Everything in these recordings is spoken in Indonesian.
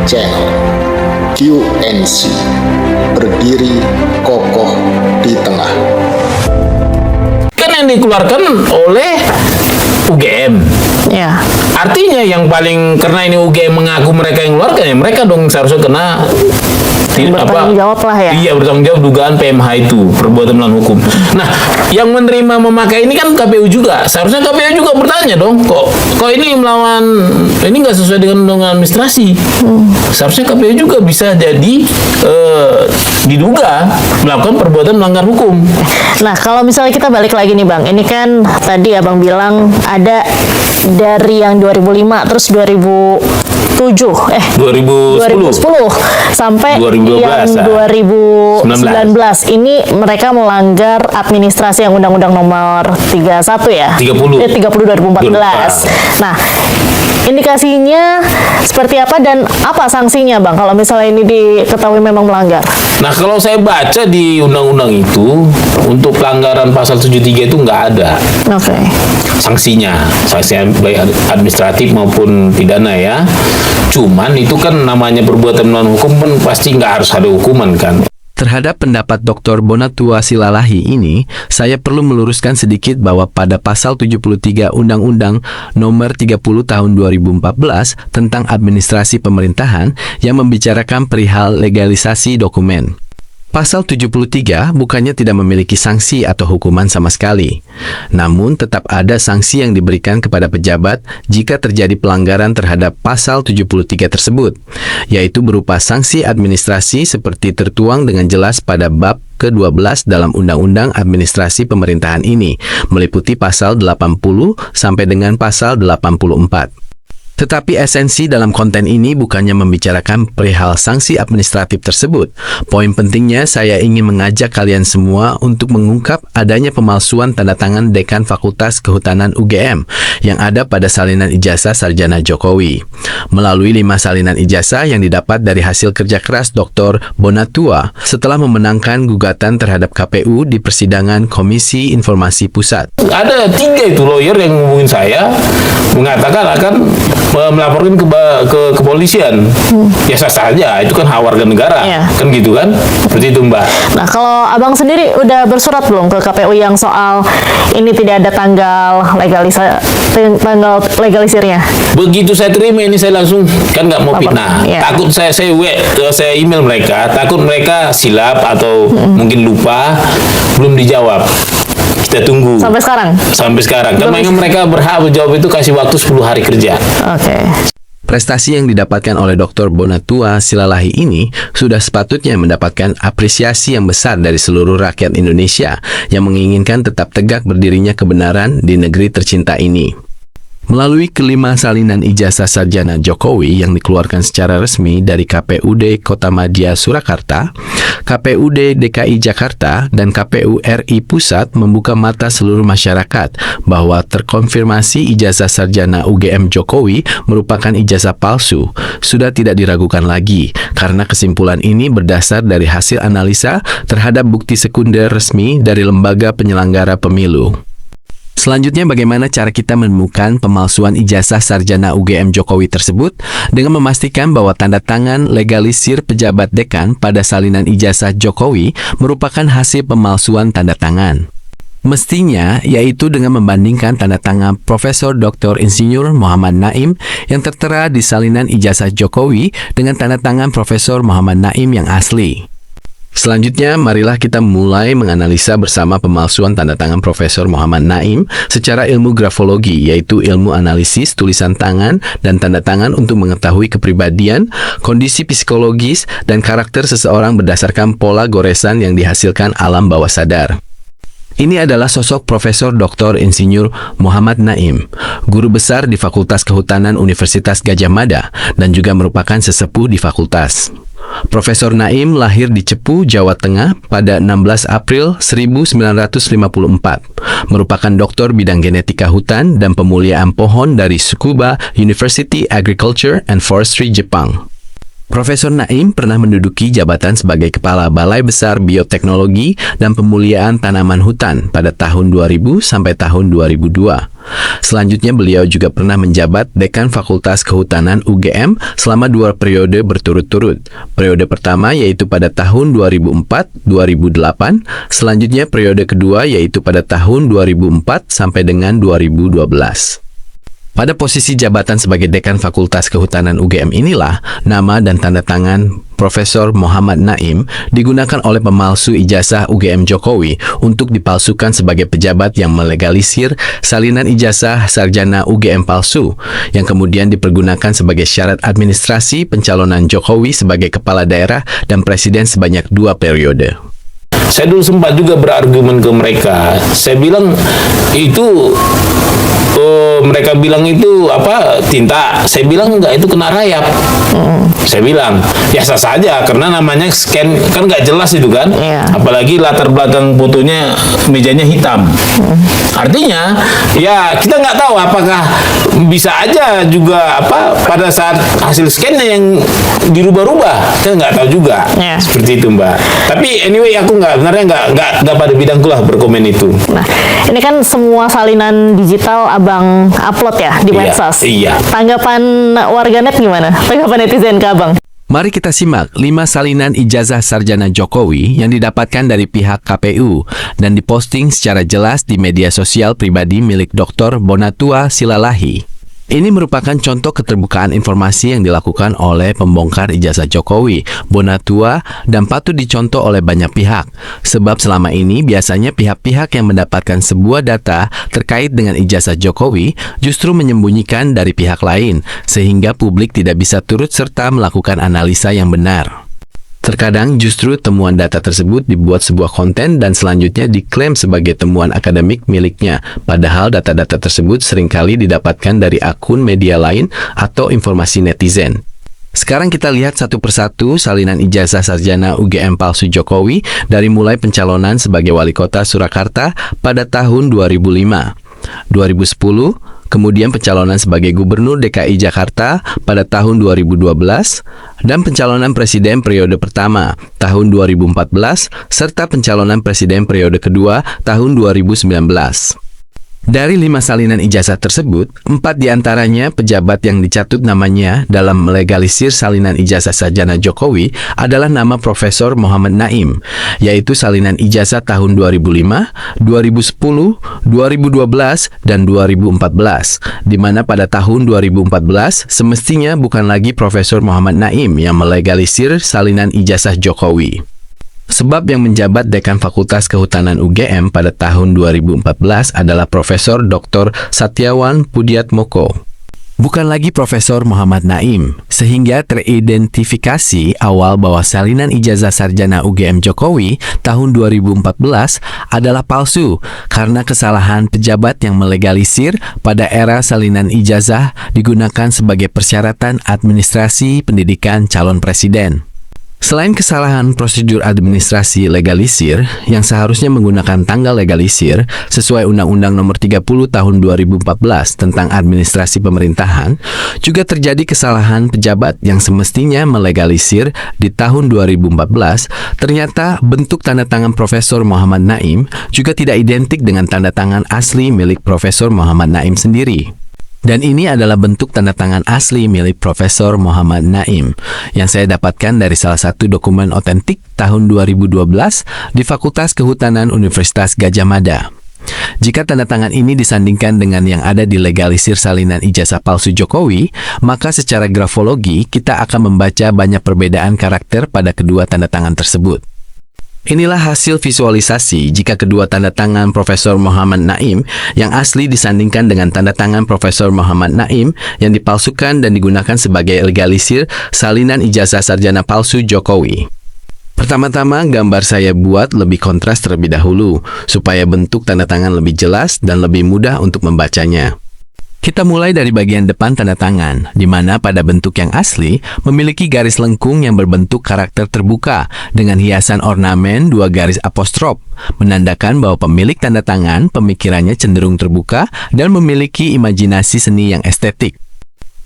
Channel QNC, berdiri kokoh di tengah. Kan yang dikeluarkan oleh UGM. Ya. Artinya yang paling, karena ini UGM mengaku mereka yang mengeluarkan, ya mereka dong seharusnya kena bertanggung jawab lah ya. Iya, bertanggung jawab dugaan PMH itu, perbuatan melawan hukum. Nah, yang menerima memakai ini kan KPU juga. Seharusnya KPU juga bertanya dong, kok ini melawan, ini nggak sesuai dengan undang administrasi. Seharusnya KPU juga bisa jadi diduga melakukan perbuatan melanggar hukum. Nah, kalau misalnya kita balik lagi nih Bang, ini kan tadi Abang bilang ada dari yang 2005 terus 2010 sampai 2012, yang 2019 ini mereka melanggar administrasi yang Undang-Undang Nomor 31 ya? 30 2014. Nah, indikasinya seperti apa dan apa sanksinya Bang kalau misalnya ini diketahui memang melanggar? Nah, kalau saya baca di undang-undang itu, untuk pelanggaran pasal 73 itu nggak ada sanksinya, sanksi baik administratif maupun pidana ya. Cuman itu kan namanya perbuatan melawan hukum kan pasti nggak harus ada hukuman kan. Terhadap pendapat Dr. Bonatua Silalahi ini, saya perlu meluruskan sedikit bahwa pada pasal 73 Undang-Undang Nomor 30 Tahun 2014 tentang Administrasi Pemerintahan yang membicarakan perihal legalisasi dokumen. Pasal 73 bukannya tidak memiliki sanksi atau hukuman sama sekali. Namun tetap ada sanksi yang diberikan kepada pejabat jika terjadi pelanggaran terhadap pasal 73 tersebut, yaitu berupa sanksi administrasi seperti tertuang dengan jelas pada bab ke-12 dalam Undang-Undang Administrasi Pemerintahan ini, meliputi pasal 80 sampai dengan pasal 84. Tetapi esensi dalam konten ini bukannya membicarakan perihal sanksi administratif tersebut. Poin pentingnya saya ingin mengajak kalian semua untuk mengungkap adanya pemalsuan tanda tangan Dekan Fakultas Kehutanan UGM yang ada pada salinan ijazah sarjana Jokowi. Melalui 5 salinan ijazah yang didapat dari hasil kerja keras Dr. Bonatua setelah memenangkan gugatan terhadap KPU di persidangan Komisi Informasi Pusat. Ada 3 itu lawyer yang ngomongin saya, mengatakan akan melaporkan ke kepolisian. Ya sah saja, itu kan hak warga negara, kan gitu kan, seperti itu Mbak. Nah, kalau Abang sendiri udah bersurat belum ke KPU yang soal ini tidak ada tanggal legalisirnya? Begitu saya terima ini saya langsung, kan nggak mau fitnah. Takut saya email mereka, takut mereka silap atau mungkin lupa, belum dijawab. Kita tunggu. Sampai sekarang. Kan mereka berhak menjawab itu, kasih waktu 10 hari kerja. Prestasi yang didapatkan oleh Dr. Bonatua Silalahi ini sudah sepatutnya mendapatkan apresiasi yang besar dari seluruh rakyat Indonesia yang menginginkan tetap tegak berdirinya kebenaran di negeri tercinta ini. Melalui ke-5 salinan ijazah sarjana Jokowi yang dikeluarkan secara resmi dari KPUD Kotamadya Surakarta, KPUD DKI Jakarta, dan KPU RI Pusat membuka mata seluruh masyarakat bahwa terkonfirmasi ijazah sarjana UGM Jokowi merupakan ijazah palsu sudah tidak diragukan lagi, karena kesimpulan ini berdasar dari hasil analisa terhadap bukti sekunder resmi dari lembaga penyelenggara pemilu. Selanjutnya, bagaimana cara kita menemukan pemalsuan ijazah sarjana UGM Jokowi tersebut dengan memastikan bahwa tanda tangan legalisir pejabat dekan pada salinan ijazah Jokowi merupakan hasil pemalsuan tanda tangan. Mestinya, yaitu dengan membandingkan tanda tangan Profesor Dr. Insinyur Muhammad Naim yang tertera di salinan ijazah Jokowi dengan tanda tangan Profesor Muhammad Naim yang asli. Selanjutnya, marilah kita mulai menganalisa bersama pemalsuan tanda tangan Profesor Muhammad Naim secara ilmu grafologi, yaitu ilmu analisis tulisan tangan dan tanda tangan untuk mengetahui kepribadian, kondisi psikologis, dan karakter seseorang berdasarkan pola goresan yang dihasilkan alam bawah sadar. Ini adalah sosok Profesor Dr. Insinyur Muhammad Naim, guru besar di Fakultas Kehutanan Universitas Gadjah Mada dan juga merupakan sesepuh di fakultas. Profesor Naim lahir di Cepu, Jawa Tengah pada 16 April 1954, merupakan doktor bidang genetika hutan dan pemuliaan pohon dari Tsukuba University Agriculture and Forestry, Jepang. Profesor Naim pernah menduduki jabatan sebagai Kepala Balai Besar Bioteknologi dan Pemuliaan Tanaman Hutan pada tahun 2000 sampai tahun 2002. Selanjutnya beliau juga pernah menjabat Dekan Fakultas Kehutanan UGM selama 2 periode berturut-turut. Periode pertama yaitu pada tahun 2004-2008, selanjutnya periode kedua yaitu pada tahun 2004 sampai dengan 2012. Pada posisi jabatan sebagai Dekan Fakultas Kehutanan UGM inilah, nama dan tanda tangan Profesor Muhammad Naim digunakan oleh pemalsu ijazah UGM Jokowi untuk dipalsukan sebagai pejabat yang melegalisir salinan ijazah sarjana UGM palsu, yang kemudian dipergunakan sebagai syarat administrasi pencalonan Jokowi sebagai kepala daerah dan presiden sebanyak 2 periode. Saya dulu sempat juga berargumen ke mereka. Saya bilang itu mereka bilang itu tinta. Saya bilang enggak, itu kena rayap. Saya bilang ya sah saja karena namanya scan kan nggak jelas itu kan. Apalagi latar belakang fotonya mejanya hitam. Artinya ya kita nggak tahu apakah bisa aja juga pada saat hasil scannya yang dirubah-rubah, kita nggak tahu juga. Seperti itu Mbak. Tapi anyway aku nggak pada bidangku lah berkomen itu. Nah, ini kan semua salinan digital abang upload ya di medsos. Iya. Tanggapan warganet gimana? Tanggapan netizen ke abang? Mari kita simak 5 salinan ijazah sarjana Jokowi yang didapatkan dari pihak KPU dan diposting secara jelas di media sosial pribadi milik Dr. Bonatua Silalahi. Ini merupakan contoh keterbukaan informasi yang dilakukan oleh pembongkar ijazah Jokowi, Bonatua, dan patut dicontoh oleh banyak pihak. Sebab selama ini biasanya pihak-pihak yang mendapatkan sebuah data terkait dengan ijazah Jokowi justru menyembunyikan dari pihak lain, sehingga publik tidak bisa turut serta melakukan analisa yang benar. Terkadang justru temuan data tersebut dibuat sebuah konten dan selanjutnya diklaim sebagai temuan akademik miliknya, padahal data-data tersebut seringkali didapatkan dari akun media lain atau informasi netizen. Sekarang kita lihat satu persatu salinan ijazah sarjana UGM palsu Jokowi dari mulai pencalonan sebagai wali kota Surakarta pada tahun 2005, 2010, kemudian pencalonan sebagai Gubernur DKI Jakarta pada tahun 2012, dan pencalonan presiden periode pertama tahun 2014, serta pencalonan presiden periode kedua tahun 2019. Dari 5 salinan ijazah tersebut, 4 diantaranya pejabat yang dicatut namanya dalam melegalisir salinan ijazah sarjana Jokowi adalah nama Profesor Muhammad Naim, yaitu salinan ijazah tahun 2005, 2010, 2012, dan 2014, di mana pada tahun 2014 semestinya bukan lagi Profesor Muhammad Naim yang melegalisir salinan ijazah Jokowi. Sebab yang menjabat Dekan Fakultas Kehutanan UGM pada tahun 2014 adalah Profesor Dr. Satyawan Pudiatmoko. Bukan lagi Profesor Muhammad Naim, sehingga teridentifikasi awal bahwa salinan ijazah sarjana UGM Jokowi tahun 2014 adalah palsu karena kesalahan pejabat yang melegalisir pada era salinan ijazah digunakan sebagai persyaratan administrasi pendidikan calon presiden. Selain kesalahan prosedur administrasi legalisir yang seharusnya menggunakan tanggal legalisir sesuai Undang-Undang Nomor 30 Tahun 2014 tentang Administrasi Pemerintahan, juga terjadi kesalahan pejabat yang semestinya melegalisir di tahun 2014. Ternyata bentuk tanda tangan Profesor Muhammad Naim juga tidak identik dengan tanda tangan asli milik Profesor Muhammad Naim sendiri. Dan ini adalah bentuk tanda tangan asli milik Profesor Muhammad Naim yang saya dapatkan dari salah satu dokumen otentik tahun 2012 di Fakultas Kehutanan Universitas Gadjah Mada. Jika tanda tangan ini disandingkan dengan yang ada di legalisir salinan ijazah palsu Jokowi, maka secara grafologi kita akan membaca banyak perbedaan karakter pada kedua tanda tangan tersebut. Inilah hasil visualisasi jika kedua tanda tangan Profesor Muhammad Naim yang asli disandingkan dengan tanda tangan Profesor Muhammad Naim yang dipalsukan dan digunakan sebagai legalisir salinan ijazah sarjana palsu Jokowi. Pertama-tama, gambar saya buat lebih kontras terlebih dahulu, supaya bentuk tanda tangan lebih jelas dan lebih mudah untuk membacanya. Kita mulai dari bagian depan tanda tangan, di mana pada bentuk yang asli memiliki garis lengkung yang berbentuk karakter terbuka dengan hiasan ornamen 2 garis apostrof, menandakan bahwa pemilik tanda tangan pemikirannya cenderung terbuka dan memiliki imajinasi seni yang estetik.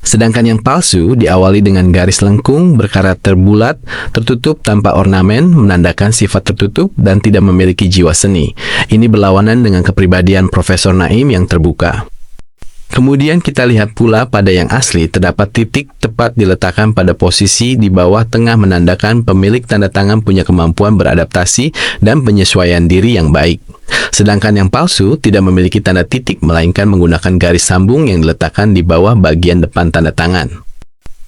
Sedangkan yang palsu diawali dengan garis lengkung berkarakter bulat, tertutup tanpa ornamen, menandakan sifat tertutup dan tidak memiliki jiwa seni. Ini berlawanan dengan kepribadian Profesor Naim yang terbuka. Kemudian kita lihat pula pada yang asli terdapat titik tepat diletakkan pada posisi di bawah tengah menandakan pemilik tanda tangan punya kemampuan beradaptasi dan penyesuaian diri yang baik. Sedangkan yang palsu tidak memiliki tanda titik melainkan menggunakan garis sambung yang diletakkan di bawah bagian depan tanda tangan.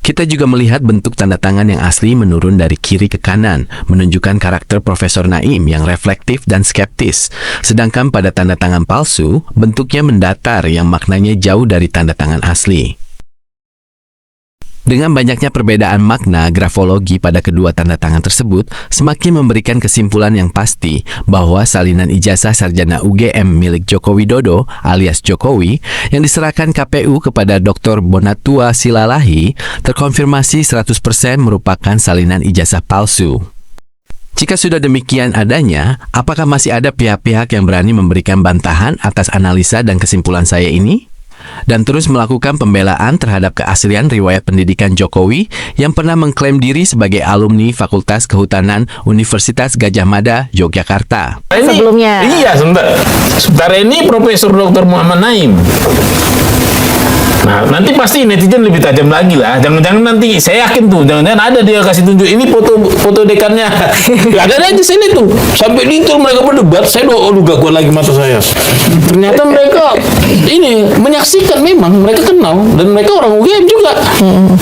Kita juga melihat bentuk tanda tangan yang asli menurun dari kiri ke kanan, menunjukkan karakter Profesor Naim yang reflektif dan skeptis. Sedangkan pada tanda tangan palsu, bentuknya mendatar yang maknanya jauh dari tanda tangan asli. Dengan banyaknya perbedaan makna grafologi pada kedua tanda tangan tersebut, semakin memberikan kesimpulan yang pasti bahwa salinan ijazah sarjana UGM milik Joko Widodo alias Jokowi yang diserahkan KPU kepada Dr. Bonatua Silalahi terkonfirmasi 100% merupakan salinan ijazah palsu. Jika sudah demikian adanya, apakah masih ada pihak-pihak yang berani memberikan bantahan atas analisa dan kesimpulan saya ini? Dan terus melakukan pembelaan terhadap keaslian riwayat pendidikan Jokowi yang pernah mengklaim diri sebagai alumni Fakultas Kehutanan Universitas Gadjah Mada, Yogyakarta. Sebelumnya. Iya, sebentar ini Profesor Dr. Muhammad Naim. Nah, nanti pasti netizen lebih tajam lagi lah. Jangan-jangan nanti, saya yakin tuh, jangan-jangan ada dia kasih tunjuk ini foto dekannya. Ada aja sini tuh. Sampai lintul mereka berdebat, saya gak kuat lagi mata saya. Ternyata mereka ini menyaksikan, memang mereka kenal dan mereka orang UGM juga.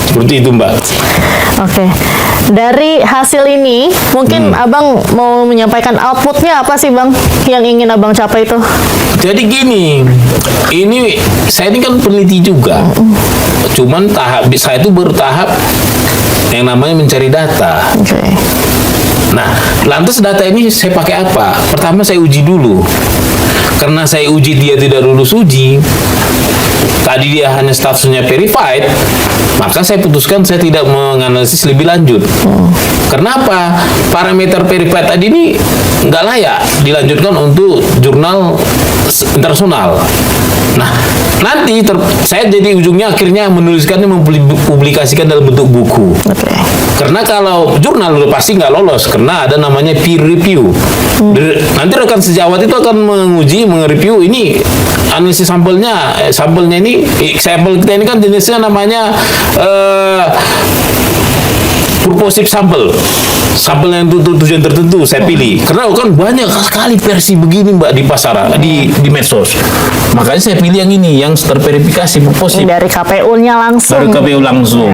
Seperti itu, Mbak. Oke. Dari hasil ini, mungkin Abang mau menyampaikan outputnya apa sih, Bang? Yang ingin Abang capai itu? Jadi gini, ini saya ini kan peneliti juga. Cuman saya itu bertahap yang namanya mencari data. Okay. Nah, lantas data ini saya pakai apa? Pertama saya uji dulu. Karena saya uji dia tidak lulus uji, tadi dia hanya statusnya verified, maka saya putuskan saya tidak menganalisis lebih lanjut. Kenapa? Parameter verified tadi ini nggak layak dilanjutkan untuk jurnal internasional. Nah, nanti saya jadi ujungnya akhirnya menuliskannya, mempublikasikan dalam bentuk buku. Okay. Karena kalau jurnal udah pasti nggak lolos karena ada namanya peer review. Nanti rekan sejawat itu akan menguji, mereview ini analisis sampelnya ini, sampel kita ini kan jenisnya namanya purposive sample yang untuk tujuan tertentu saya pilih karena kan banyak sekali versi begini Mbak di pasaran, di medsos, makanya saya pilih yang ini yang terverifikasi purposive dari KPU-nya langsung. Dari KPU langsung.